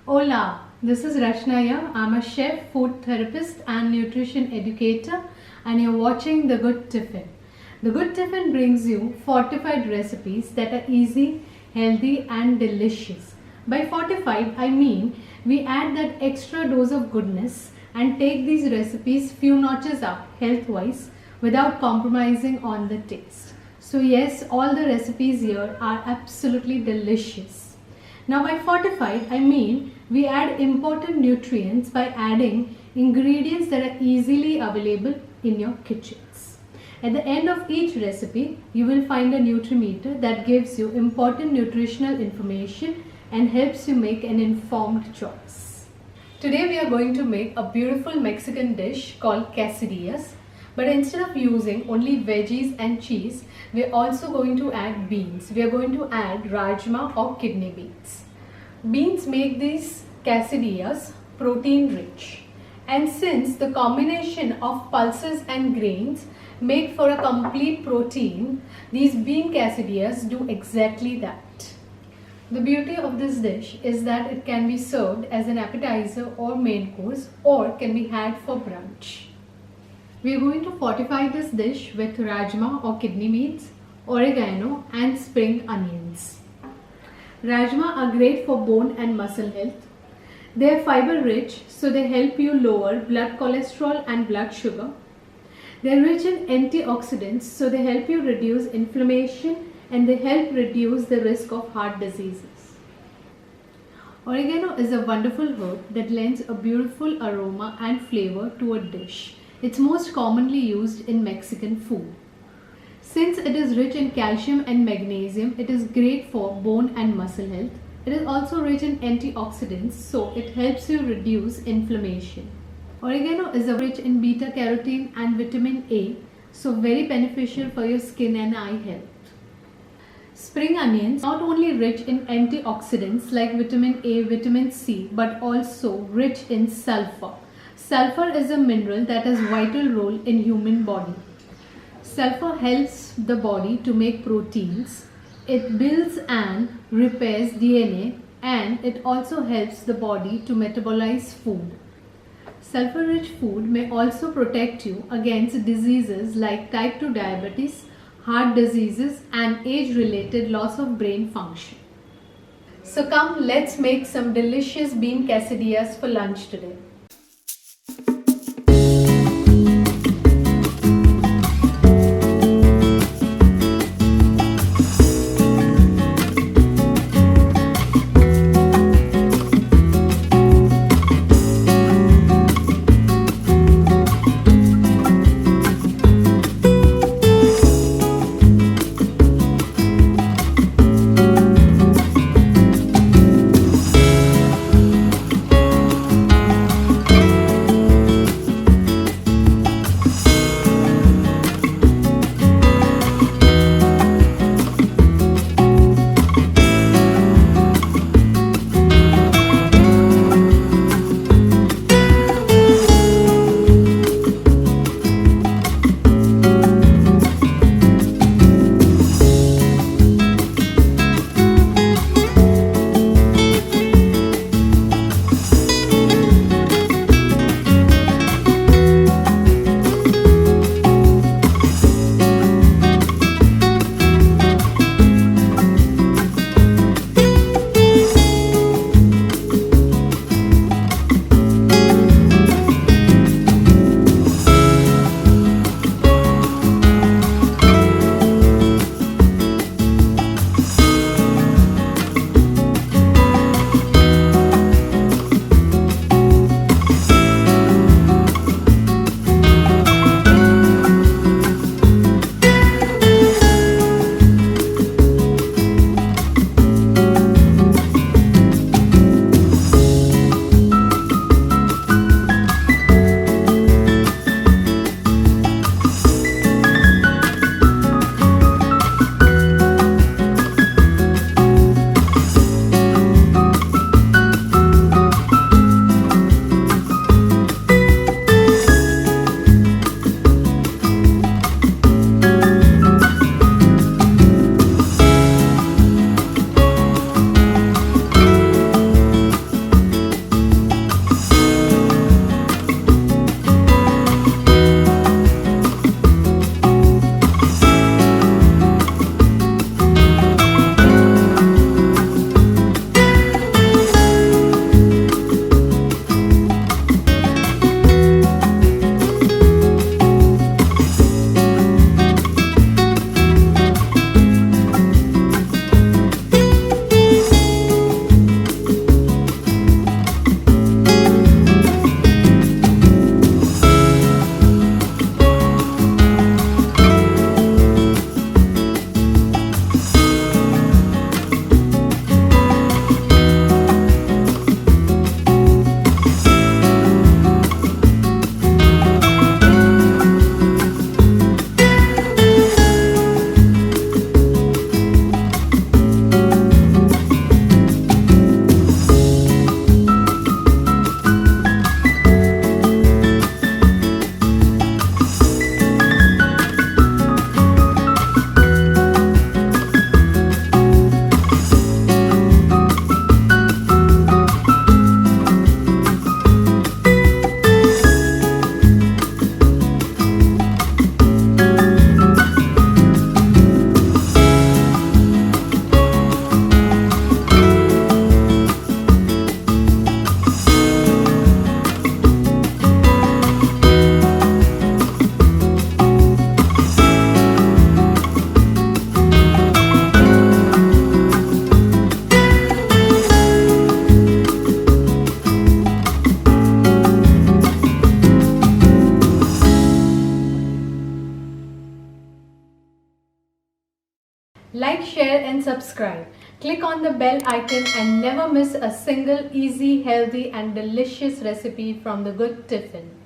Hola, this is Rachana. I'm a chef, food therapist, and nutrition educator, and you're watching The Good Tiffin. The Good Tiffin brings you fortified recipes that are easy, healthy, and delicious. By fortified, I mean we add that extra dose of goodness and take these recipes few notches up health-wise without compromising on the taste. So yes, all the recipes here are absolutely delicious. Now by fortified, I mean we add important nutrients by adding ingredients that are easily available in your kitchens. At the end of each recipe, you will find a nutrimeter that gives you important nutritional information and helps you make an informed choice. Today we are going to make a beautiful Mexican dish called quesadillas. But instead of using only veggies and cheese, we are also going to add beans. We are going to add Rajma or kidney beans. Beans make these quesadillas protein rich. And since the combination of pulses and grains make for a complete protein, these bean quesadillas do exactly that. The beauty of this dish is that it can be served as an appetizer or main course or can be had for brunch. We are going to fortify this dish with Rajma or kidney beans, oregano and spring onions. Rajma are great for bone and muscle health. They are fiber rich, so they help you lower blood cholesterol and blood sugar. They are rich in antioxidants, so they help you reduce inflammation and they help reduce the risk of heart diseases. Oregano is a wonderful herb that lends a beautiful aroma and flavor to a dish. It's most commonly used in Mexican food. Since it is rich in calcium and magnesium, it is great for bone and muscle health. It is also rich in antioxidants, so it helps you reduce inflammation. Oregano is rich in beta carotene and vitamin A, so very beneficial for your skin and eye health. Spring onions not only rich in antioxidants like vitamin A, vitamin C, but also rich in sulfur. Sulfur is a mineral that has a vital role in human body. Sulfur helps the body to make proteins. It builds and repairs DNA, and it also helps the body to metabolize food. Sulfur-rich food may also protect you against diseases like type 2 diabetes, heart diseases, and age-related loss of brain function. So come, let's make some delicious bean quesadillas for lunch today. subscribe. Click on the bell icon and never miss a single easy, healthy and delicious recipe from the Good Tiffin.